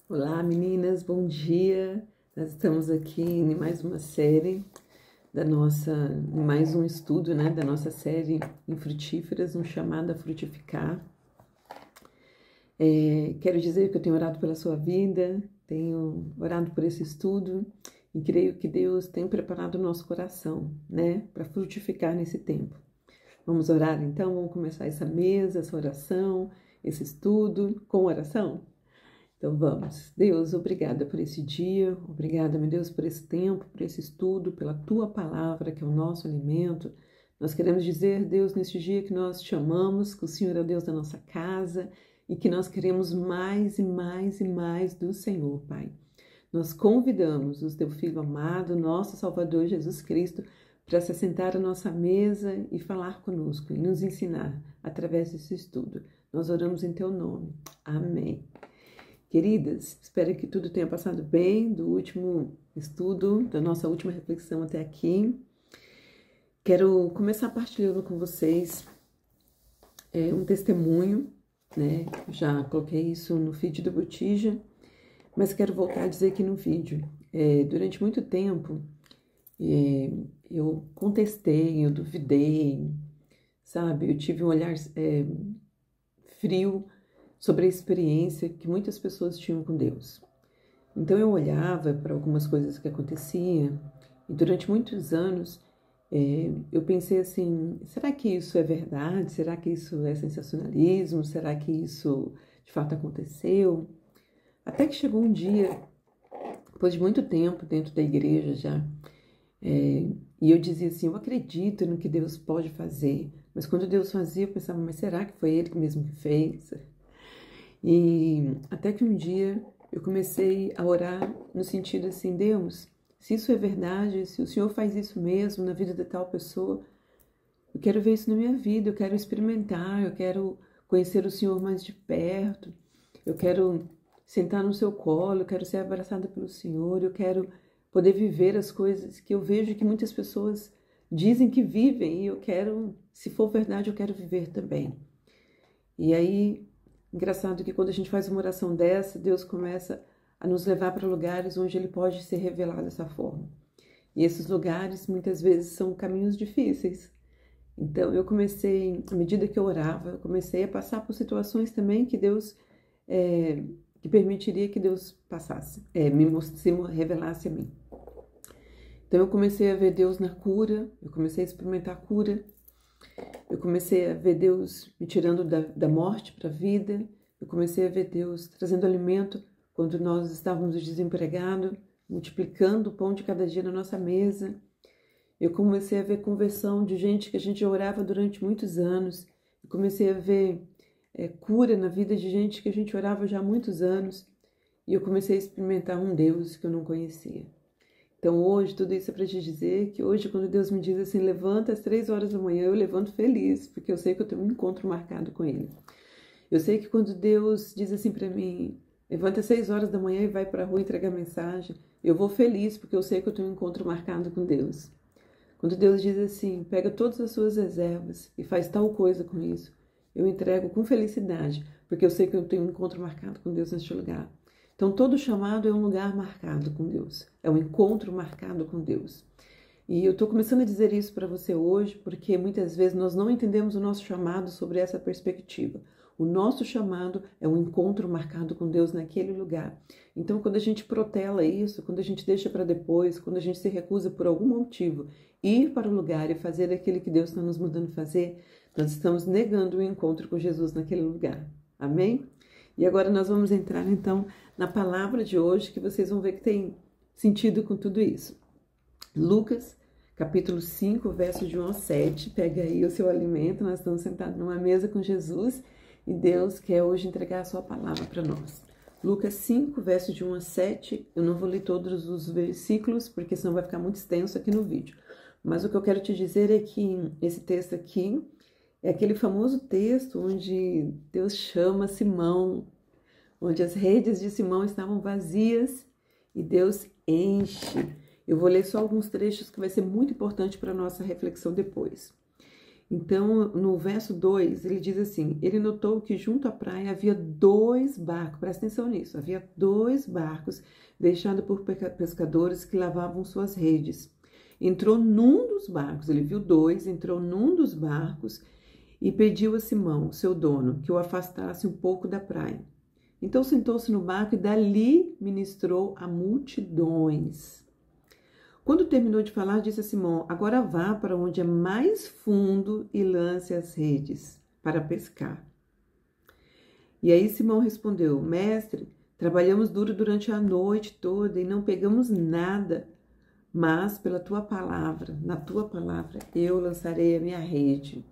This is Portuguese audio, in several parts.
Olá meninas, bom dia! Nós estamos aqui em mais uma série mais um estudo, da nossa série em frutíferas, um chamado a frutificar. Quero dizer que eu tenho orado pela sua vida, tenho orado por esse estudo e creio que Deus tem preparado o nosso coração, para frutificar nesse tempo. Vamos orar então, vamos começar essa mesa, essa oração, esse estudo com oração? Então vamos. Deus, obrigada por esse dia, obrigada, meu Deus, por esse tempo, por esse estudo, pela Tua Palavra, que é o nosso alimento. Nós queremos dizer, Deus, neste dia que nós te amamos, que o Senhor é o Deus da nossa casa e que nós queremos mais e mais e mais do Senhor, Pai. Nós convidamos o Teu Filho amado, nosso Salvador Jesus Cristo, para se sentar à nossa mesa e falar conosco e nos ensinar através desse estudo. Nós oramos em Teu nome. Amém. Queridas, espero que tudo tenha passado bem do último estudo, da nossa última reflexão até aqui. Quero começar partilhando com vocês um testemunho, Eu já coloquei isso no feed do Botija, mas quero voltar a dizer aqui no vídeo. Durante muito tempo, eu contestei, eu duvidei, sabe? Eu tive um olhar frio sobre a experiência que muitas pessoas tinham com Deus. Então eu olhava para algumas coisas que aconteciam e durante muitos anos eu pensei assim, será que isso é verdade? Será que isso é sensacionalismo? Será que isso de fato aconteceu? Até que chegou um dia, depois de muito tempo dentro da igreja já, e eu dizia assim, eu acredito no que Deus pode fazer, mas quando Deus fazia eu pensava, mas será que foi Ele mesmo que fez? E até que um dia eu comecei a orar no sentido assim, Deus, se isso é verdade, se o Senhor faz isso mesmo na vida de tal pessoa, eu quero ver isso na minha vida, eu quero experimentar, eu quero conhecer o Senhor mais de perto, eu quero sentar no seu colo, eu quero ser abraçada pelo Senhor, eu quero poder viver as coisas que eu vejo que muitas pessoas dizem que vivem e eu quero, se for verdade, eu quero viver também. E aí, engraçado que quando a gente faz uma oração dessa, Deus começa a nos levar para lugares onde Ele pode ser revelado dessa forma. E esses lugares, muitas vezes, são caminhos difíceis. Então, eu comecei, à medida que eu orava, eu comecei a passar por situações também que Deus, que permitiria que Deus passasse, se revelasse a mim. Então, eu comecei a ver Deus na cura, eu comecei a experimentar a cura, eu comecei a ver Deus me tirando da morte para a vida. Eu comecei a ver Deus trazendo alimento quando nós estávamos desempregados, multiplicando o pão de cada dia na nossa mesa. Eu comecei a ver conversão de gente que a gente orava durante muitos anos. Eu comecei a ver cura na vida de gente que a gente orava já há muitos anos. E eu comecei a experimentar um Deus que eu não conhecia. Então hoje, tudo isso é para te dizer que hoje quando Deus me diz assim, levanta às 3 horas da manhã, eu levanto feliz, porque eu sei que eu tenho um encontro marcado com Ele. Eu sei que quando Deus diz assim para mim, levanta às 6 horas da manhã e vai para a rua entregar mensagem, eu vou feliz, porque eu sei que eu tenho um encontro marcado com Deus. Quando Deus diz assim, pega todas as suas reservas e faz tal coisa com isso, eu entrego com felicidade, porque eu sei que eu tenho um encontro marcado com Deus neste lugar. Então, todo chamado é um lugar marcado com Deus, é um encontro marcado com Deus. E eu estou começando a dizer isso para você hoje, porque muitas vezes nós não entendemos o nosso chamado sobre essa perspectiva. O nosso chamado é um encontro marcado com Deus naquele lugar. Então, quando a gente protela isso, quando a gente deixa para depois, quando a gente se recusa por algum motivo ir para o lugar e fazer aquilo que Deus está nos mandando fazer, nós estamos negando o encontro com Jesus naquele lugar. Amém? E agora nós vamos entrar, então, na palavra de hoje, que vocês vão ver que tem sentido com tudo isso. Lucas, capítulo 5, verso de 1 ao 7. Pega aí o seu alimento, nós estamos sentados numa mesa com Jesus e Deus quer hoje entregar a sua palavra para nós. Lucas 5, verso de 1 a 7. Eu não vou ler todos os versículos, porque senão vai ficar muito extenso aqui no vídeo. Mas o que eu quero te dizer é que esse texto aqui é aquele famoso texto onde Deus chama Simão, onde as redes de Simão estavam vazias e Deus enche. Eu vou ler só alguns trechos que vai ser muito importante para a nossa reflexão depois. Então, no verso 2, ele diz assim: ele notou que junto à praia havia 2 barcos, presta atenção nisso, havia 2 barcos deixados por pescadores que lavavam suas redes. Entrou num dos barcos, ele viu 2, entrou num dos barcos e pediu a Simão, seu dono, que o afastasse um pouco da praia. Então sentou-se no barco e dali ministrou a multidões. Quando terminou de falar, disse a Simão: agora vá para onde é mais fundo e lance as redes para pescar. E aí Simão respondeu: mestre, trabalhamos duro durante a noite toda e não pegamos nada, mas pela tua palavra, na tua palavra, eu lançarei a minha rede.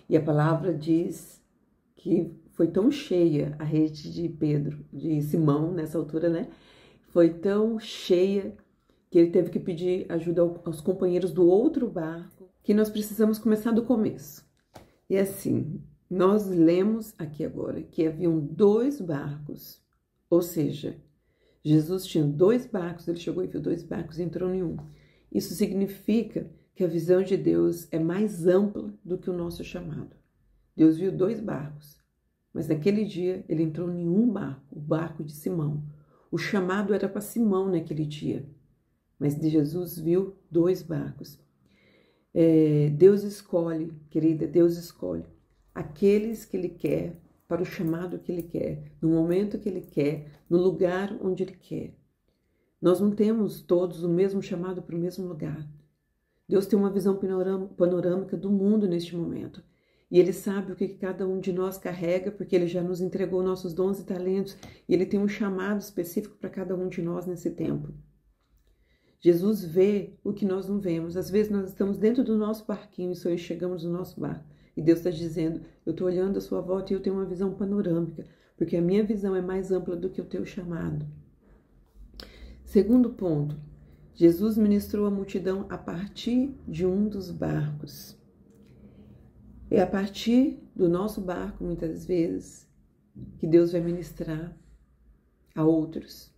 E a palavra diz que foi tão cheia a rede de Simão, nessa altura, né? Foi tão cheia que ele teve que pedir ajuda aos companheiros do outro barco, que nós precisamos começar do começo. E assim, nós lemos aqui agora que haviam 2 barcos, ou seja, Jesus tinha 2 barcos, ele chegou e viu 2 barcos e entrou em um. Isso significa que a visão de Deus é mais ampla do que o nosso chamado. Deus viu 2 barcos, mas naquele dia ele entrou em um barco, o barco de Simão. O chamado era para Simão naquele dia, mas Jesus viu 2 barcos. Deus escolhe, querida, Deus escolhe aqueles que Ele quer, para o chamado que Ele quer, no momento que Ele quer, no lugar onde Ele quer. Nós não temos todos o mesmo chamado para o mesmo lugar. Deus tem uma visão panorâmica do mundo neste momento. E Ele sabe o que cada um de nós carrega, porque Ele já nos entregou nossos dons e talentos, e Ele tem um chamado específico para cada um de nós nesse tempo. Jesus vê o que nós não vemos. Às vezes nós estamos dentro do nosso barquinho e só chegamos no nosso barco. E Deus está dizendo: eu estou olhando a sua volta e eu tenho uma visão panorâmica, porque a minha visão é mais ampla do que o teu chamado. Segundo ponto, Jesus ministrou a multidão a partir de um dos barcos. É a partir do nosso barco, muitas vezes, que Deus vai ministrar a outros,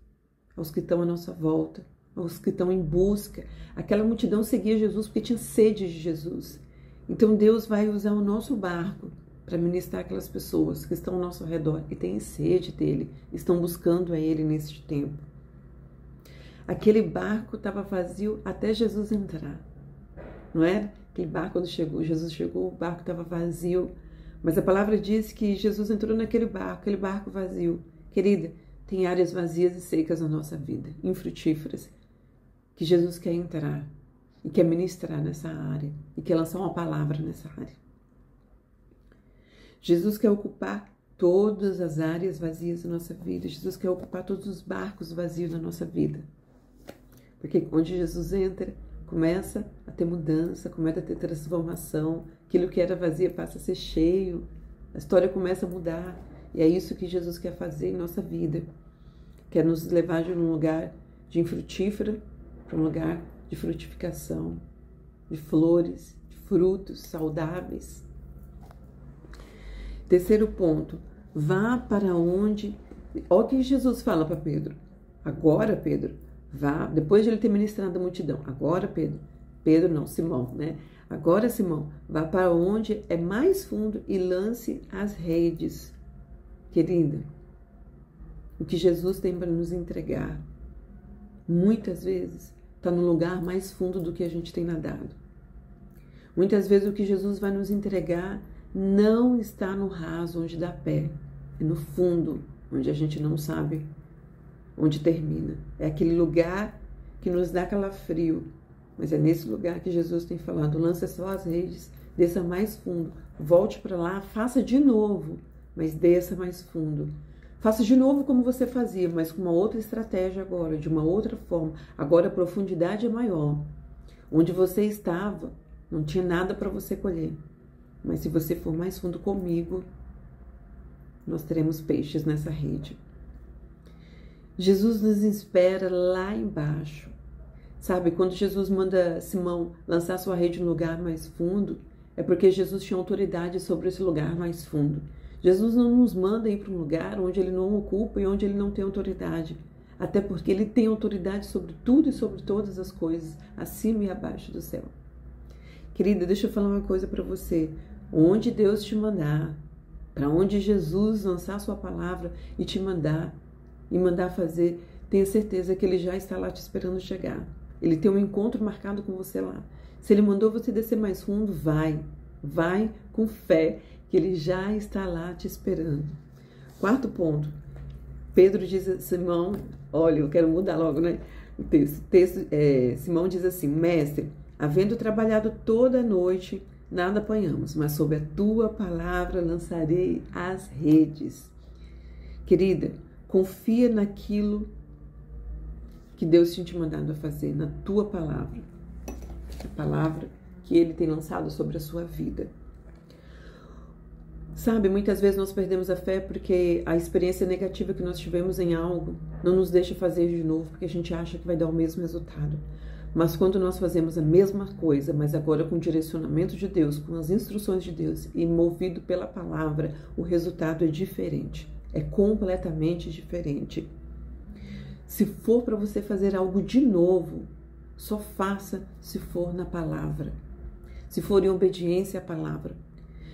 aos que estão à nossa volta, aos que estão em busca. Aquela multidão seguia Jesus porque tinha sede de Jesus. Então Deus vai usar o nosso barco para ministrar aquelas pessoas que estão ao nosso redor e têm sede dele, estão buscando a ele neste tempo. Aquele barco estava vazio até Jesus entrar, não era? Aquele barco, quando Jesus chegou, o barco estava vazio, mas a palavra diz que Jesus entrou naquele barco, aquele barco vazio. Querida, tem áreas vazias e secas na nossa vida, infrutíferas, que Jesus quer entrar e quer ministrar nessa área e quer lançar uma palavra nessa área. Jesus quer ocupar todas as áreas vazias da nossa vida. Jesus quer ocupar todos os barcos vazios da nossa vida. Porque onde Jesus entra, começa a ter mudança, começa a ter transformação. Aquilo que era vazio passa a ser cheio. A história começa a mudar. E é isso que Jesus quer fazer em nossa vida. Quer nos levar de um lugar de infrutífera para um lugar de frutificação, de flores, de frutos saudáveis. Terceiro ponto, vá para onde... Olha o que Jesus fala para Pedro. Agora, Pedro, vá, depois de ele ter ministrado a multidão, agora, Simão, né? Agora, Simão, vá para onde é mais fundo e lance as redes. Querida, o que Jesus tem para nos entregar, muitas vezes, está no lugar mais fundo do que a gente tem nadado. Muitas vezes o que Jesus vai nos entregar não está no raso, onde dá pé. É no fundo, onde a gente não sabe onde termina. É aquele lugar que nos dá calafrio. Mas é nesse lugar que Jesus tem falado: lança só as redes, desça mais fundo, volte para lá, faça de novo, mas desça mais fundo. Faça de novo como você fazia, mas com uma outra estratégia agora, de uma outra forma. Agora a profundidade é maior. Onde você estava, não tinha nada para você colher. Mas se você for mais fundo comigo, nós teremos peixes nessa rede. Jesus nos espera lá embaixo. Sabe, quando Jesus manda Simão lançar sua rede no lugar mais fundo, é porque Jesus tinha autoridade sobre esse lugar mais fundo. Jesus não nos manda ir para um lugar onde ele não ocupa e onde ele não tem autoridade. Até porque ele tem autoridade sobre tudo e sobre todas as coisas, acima e abaixo do céu. Querida, deixa eu falar uma coisa para você. Onde Deus te mandar, para onde Jesus lançar a sua palavra e te mandar, fazer, tenha certeza que Ele já está lá te esperando chegar. Ele tem um encontro marcado com você lá. Se Ele mandou você descer mais fundo, vai com fé, que Ele já está lá te esperando. Quarto ponto, Pedro diz a Simão, olha, eu quero mudar logo, né? O texto Simão diz assim: Mestre, havendo trabalhado toda a noite, nada apanhamos, mas sob a tua palavra lançarei as redes. Querida, confia naquilo que Deus tinha te mandado a fazer, na tua palavra. A palavra que Ele tem lançado sobre a sua vida. Sabe, muitas vezes nós perdemos a fé porque a experiência negativa que nós tivemos em algo não nos deixa fazer de novo, porque a gente acha que vai dar o mesmo resultado. Mas quando nós fazemos a mesma coisa, mas agora com o direcionamento de Deus, com as instruções de Deus e movido pela palavra, o resultado é diferente. É completamente diferente. Se for para você fazer algo de novo, só faça se for na palavra. Se for em obediência à palavra.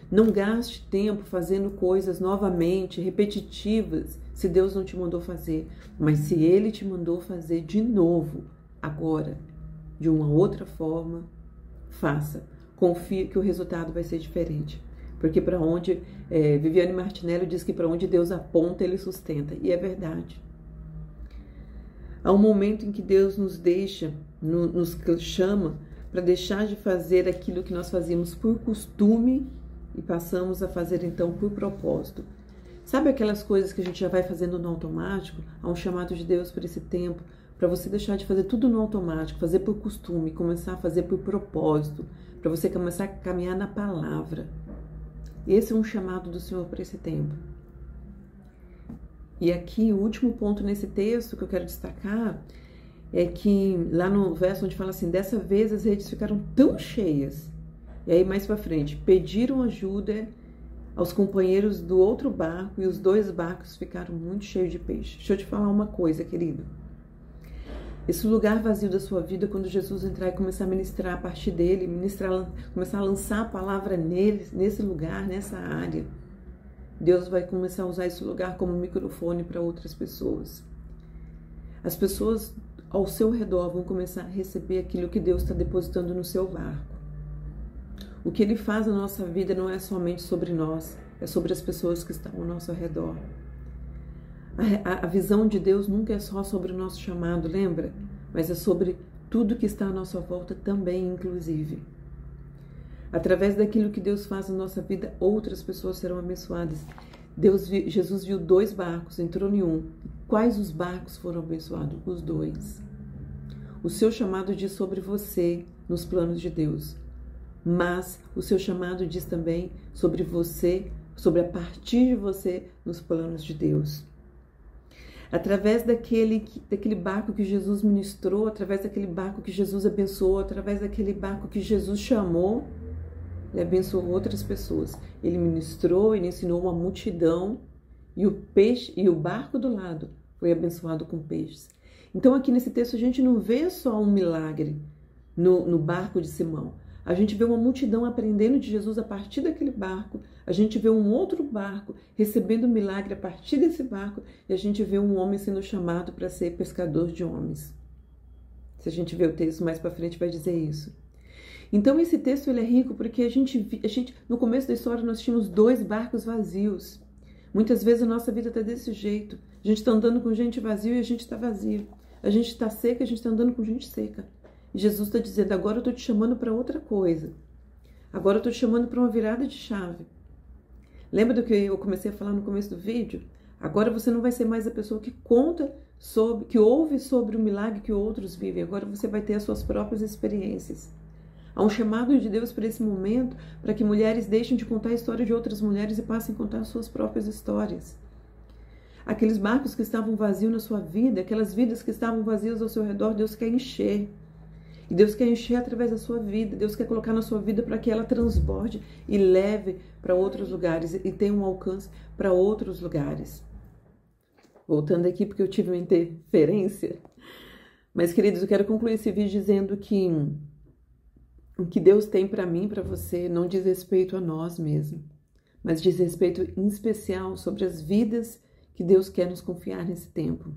Não gaste tempo fazendo coisas novamente, repetitivas, se Deus não te mandou fazer. Mas se Ele te mandou fazer de novo, agora, de uma outra forma, faça. Confie que o resultado vai ser diferente. Porque para onde, Viviane Martinelli diz que para onde Deus aponta, Ele sustenta. E é verdade. Há um momento em que Deus nos deixa, nos chama para deixar de fazer aquilo que nós fazíamos por costume e passamos a fazer então por propósito. Sabe aquelas coisas que a gente já vai fazendo no automático? Há um chamado de Deus para esse tempo, para você deixar de fazer tudo no automático, fazer por costume, começar a fazer por propósito, para você começar a caminhar na palavra. Esse é um chamado do Senhor para esse tempo. E aqui, o último ponto nesse texto que eu quero destacar é que lá no verso onde fala assim, dessa vez as redes ficaram tão cheias. E aí mais para frente, pediram ajuda aos companheiros do outro barco e os dois barcos ficaram muito cheios de peixe. Deixa eu te falar uma coisa, querido. Esse lugar vazio da sua vida, quando Jesus entrar e começar a ministrar a partir dele, começar a lançar a palavra nele, nesse lugar, nessa área, Deus vai começar a usar esse lugar como microfone para outras pessoas. As pessoas ao seu redor vão começar a receber aquilo que Deus está depositando no seu barco. O que Ele faz na nossa vida não é somente sobre nós, é sobre as pessoas que estão ao nosso redor. A visão de Deus nunca é só sobre o nosso chamado, lembra? Mas é sobre tudo que está à nossa volta também, inclusive. Através daquilo que Deus faz na nossa vida, outras pessoas serão abençoadas. Jesus viu dois barcos, entrou em um. Quais os barcos foram abençoados? Os dois. O seu chamado diz sobre você nos planos de Deus. Mas o seu chamado diz também sobre você, sobre a partir de você nos planos de Deus. Através daquele barco que Jesus ministrou, através daquele barco que Jesus abençoou, através daquele barco que Jesus chamou, Ele abençoou outras pessoas. Ele ministrou, Ele ensinou uma multidão e o barco do lado foi abençoado com peixes. Então aqui nesse texto a gente não vê só um milagre no barco de Simão. A gente vê uma multidão aprendendo de Jesus a partir daquele barco. A gente vê um outro barco recebendo milagre a partir desse barco. E a gente vê um homem sendo chamado para ser pescador de homens. Se a gente ver o texto mais para frente, vai dizer isso. Então esse texto ele é rico porque a gente, no começo da história, nós tínhamos dois barcos vazios. Muitas vezes a nossa vida está desse jeito. A gente está andando com gente vazia e a gente está vazio. A gente está seca e a gente está andando com gente seca. E Jesus está dizendo, agora eu estou te chamando para outra coisa. Agora eu estou te chamando para uma virada de chave. Lembra do que eu comecei a falar no começo do vídeo? Agora você não vai ser mais a pessoa que que ouve sobre o milagre que outros vivem. Agora você vai ter as suas próprias experiências. Há um chamado de Deus para esse momento, para que mulheres deixem de contar a história de outras mulheres e passem a contar as suas próprias histórias. Aqueles barcos que estavam vazios na sua vida, aquelas vidas que estavam vazias ao seu redor, Deus quer encher. E Deus quer encher através da sua vida. Deus quer colocar na sua vida para que ela transborde e leve para outros lugares e tenha um alcance para outros lugares. Voltando aqui porque eu tive uma interferência. Mas, queridos, eu quero concluir esse vídeo dizendo que o que Deus tem para mim e para você não diz respeito a nós mesmos, mas diz respeito em especial sobre as vidas que Deus quer nos confiar nesse tempo.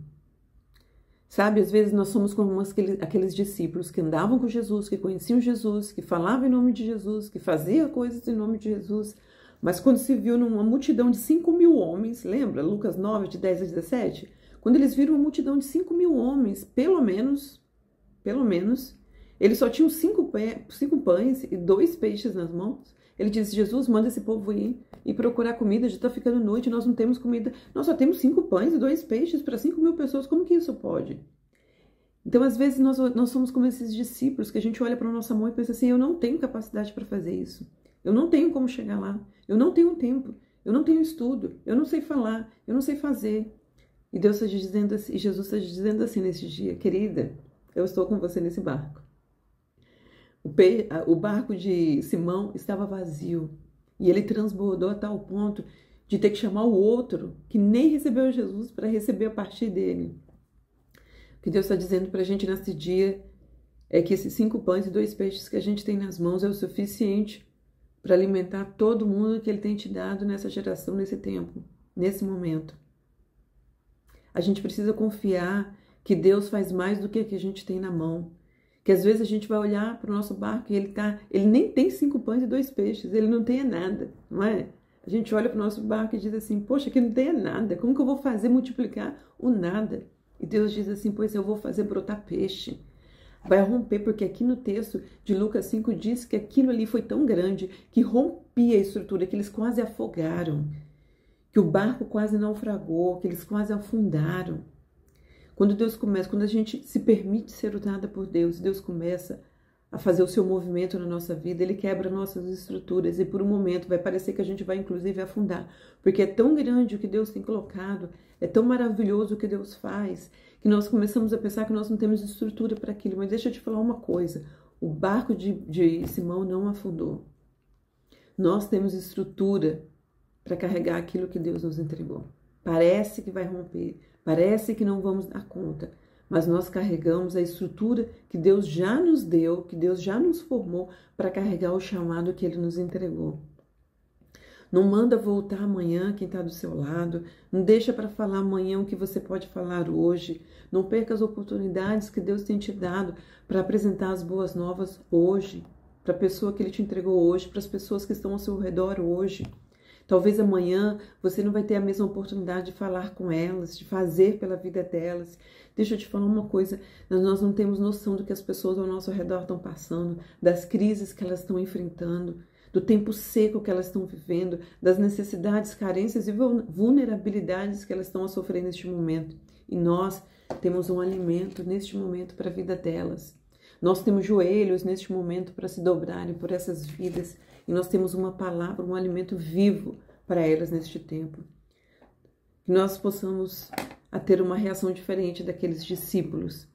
Sabe, às vezes nós somos como aqueles discípulos que andavam com Jesus, que conheciam Jesus, que falavam em nome de Jesus, que faziam coisas em nome de Jesus, mas quando se viu numa multidão de 5.000 homens, lembra Lucas 9, de 10 a 17? Quando eles viram uma multidão de 5.000 homens, pelo menos, eles só tinham 5 pães e 2 peixes nas mãos. Ele disse, Jesus, manda esse povo ir e procurar comida, já está ficando noite, nós não temos comida. Nós só temos 5 pães e 2 peixes para 5.000 pessoas, como que isso pode? Então, às vezes, nós somos como esses discípulos que a gente olha para a nossa mão e pensa assim, eu não tenho capacidade para fazer isso. Eu não tenho como chegar lá. Eu não tenho tempo. Eu não tenho estudo. Eu não sei falar. Eu não sei fazer. E Deus está dizendo assim, e Jesus está dizendo assim nesse dia, querida, eu estou com você nesse barco. O barco de Simão estava vazio e ele transbordou a tal ponto de ter que chamar o outro que nem recebeu Jesus para receber a partir dele. O que Deus está dizendo para a gente nesse dia é que esses 5 pães e 2 peixes que a gente tem nas mãos é o suficiente para alimentar todo mundo que Ele tem te dado nessa geração, nesse tempo, nesse momento. A gente precisa confiar que Deus faz mais do que a gente tem na mão. Que às vezes a gente vai olhar para o nosso barco e ele nem tem 5 pães e 2 peixes, ele não tem nada, não é? A gente olha para o nosso barco e diz assim, poxa, aqui não tem nada, como que eu vou fazer multiplicar o nada? E Deus diz assim, pois eu vou fazer brotar peixe. Vai romper, porque aqui no texto de Lucas 5 diz que aquilo ali foi tão grande que rompia a estrutura, que eles quase afogaram, que o barco quase naufragou, que eles quase afundaram. Quando a gente se permite ser usada por Deus, Deus começa a fazer o seu movimento na nossa vida, Ele quebra nossas estruturas e por um momento vai parecer que a gente vai inclusive afundar, porque é tão grande o que Deus tem colocado, é tão maravilhoso o que Deus faz, que nós começamos a pensar que nós não temos estrutura para aquilo. Mas deixa eu te falar uma coisa, o barco de Simão não afundou. Nós temos estrutura para carregar aquilo que Deus nos entregou. Parece que vai romper, parece que não vamos dar conta, mas nós carregamos a estrutura que Deus já nos deu, que Deus já nos formou para carregar o chamado que Ele nos entregou. Não manda voltar amanhã quem está do seu lado, não deixa para falar amanhã o que você pode falar hoje, não perca as oportunidades que Deus tem te dado para apresentar as boas novas hoje, para a pessoa que Ele te entregou hoje, para as pessoas que estão ao seu redor hoje. Talvez amanhã você não vai ter a mesma oportunidade de falar com elas, de fazer pela vida delas. Deixa eu te falar uma coisa, nós não temos noção do que as pessoas ao nosso redor estão passando, das crises que elas estão enfrentando, do tempo seco que elas estão vivendo, das necessidades, carências e vulnerabilidades que elas estão a sofrer neste momento. E nós temos um alimento neste momento para a vida delas. Nós temos joelhos neste momento para se dobrarem por essas vidas. E nós temos uma palavra, um alimento vivo para elas neste tempo. Que nós possamos ter uma reação diferente daqueles discípulos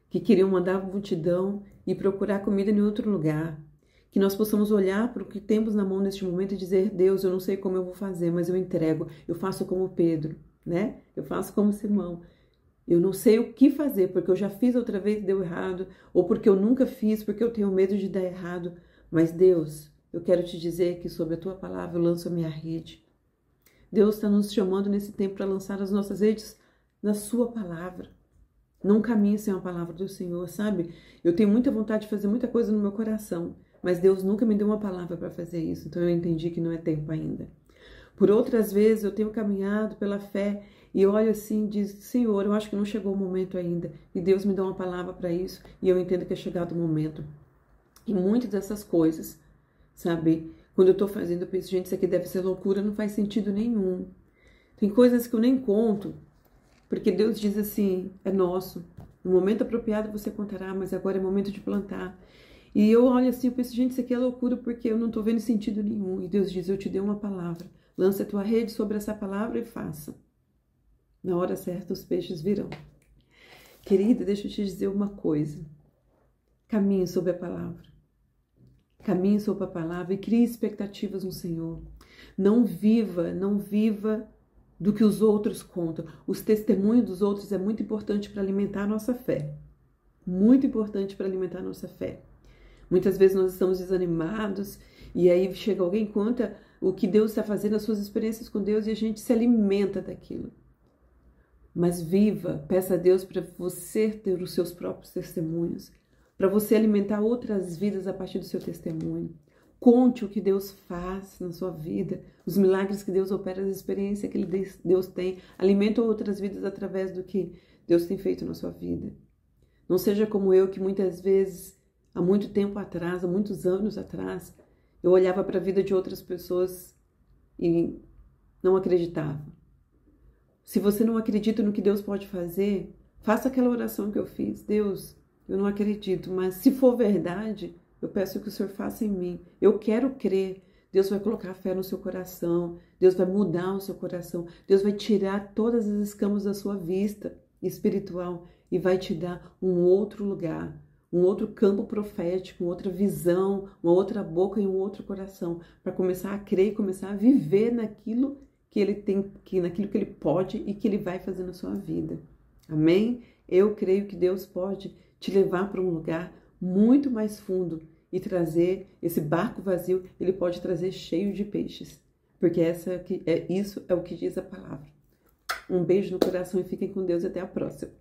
que queriam mandar a multidão e procurar comida em outro lugar. Que nós possamos olhar para o que temos na mão neste momento e dizer, Deus, eu não sei como eu vou fazer, mas eu entrego. Eu faço como Pedro, né? Eu faço como Simão. Eu não sei o que fazer, porque eu já fiz outra vez e deu errado, ou porque eu nunca fiz, porque eu tenho medo de dar errado. Mas Deus, eu quero te dizer que sobre a tua palavra eu lanço a minha rede. Deus está nos chamando nesse tempo para lançar as nossas redes na sua palavra. Não caminhe sem a palavra do Senhor, sabe? Eu tenho muita vontade de fazer muita coisa no meu coração, mas Deus nunca me deu uma palavra para fazer isso, então eu entendi que não é tempo ainda. Por outras vezes eu tenho caminhado pela fé e olho assim e diz, Senhor, eu acho que não chegou o momento ainda. E Deus me dá uma palavra para isso e eu entendo que é chegado o momento. E muitas dessas coisas, sabe, quando eu estou fazendo, eu penso, gente, isso aqui deve ser loucura, não faz sentido nenhum. Tem coisas que eu nem conto, porque Deus diz assim, é nosso. No momento apropriado você contará, mas agora é momento de plantar. E eu olho assim, eu penso, gente, isso aqui é loucura porque eu não estou vendo sentido nenhum. E Deus diz, eu te dei uma palavra. Lança a tua rede sobre essa palavra e faça. Na hora certa os peixes virão. Querida, deixa eu te dizer uma coisa. Caminhe sobre a palavra. Caminhe sobre a palavra e crie expectativas no Senhor. Não viva do que os outros contam. Os testemunhos dos outros é muito importante para alimentar a nossa fé. Muito importante para alimentar a nossa fé. Muitas vezes nós estamos desanimados e aí chega alguém e conta o que Deus está fazendo, as suas experiências com Deus, e a gente se alimenta daquilo. Mas viva, peça a Deus para você ter os seus próprios testemunhos, para você alimentar outras vidas a partir do seu testemunho. Conte o que Deus faz na sua vida, os milagres que Deus opera, as experiências que Deus tem. Alimenta outras vidas através do que Deus tem feito na sua vida. Não seja como eu, que muitas vezes, há muito tempo atrás, há muitos anos atrás, eu olhava para a vida de outras pessoas e não acreditava. Se você não acredita no que Deus pode fazer, faça aquela oração que eu fiz. Deus, eu não acredito, mas se for verdade, eu peço que o Senhor faça em mim. Eu quero crer. Deus vai colocar fé no seu coração. Deus vai mudar o seu coração. Deus vai tirar todas as escamas da sua vista espiritual e vai te dar um outro lugar, um outro campo profético, uma outra visão, uma outra boca e um outro coração, para começar a crer e começar a viver naquilo que ele tem, naquilo que ele pode e que ele vai fazer na sua vida. Amém? Eu creio que Deus pode te levar para um lugar muito mais fundo e trazer esse barco vazio, ele pode trazer cheio de peixes, porque isso é o que diz a palavra. Um beijo no coração e fiquem com Deus e até a próxima.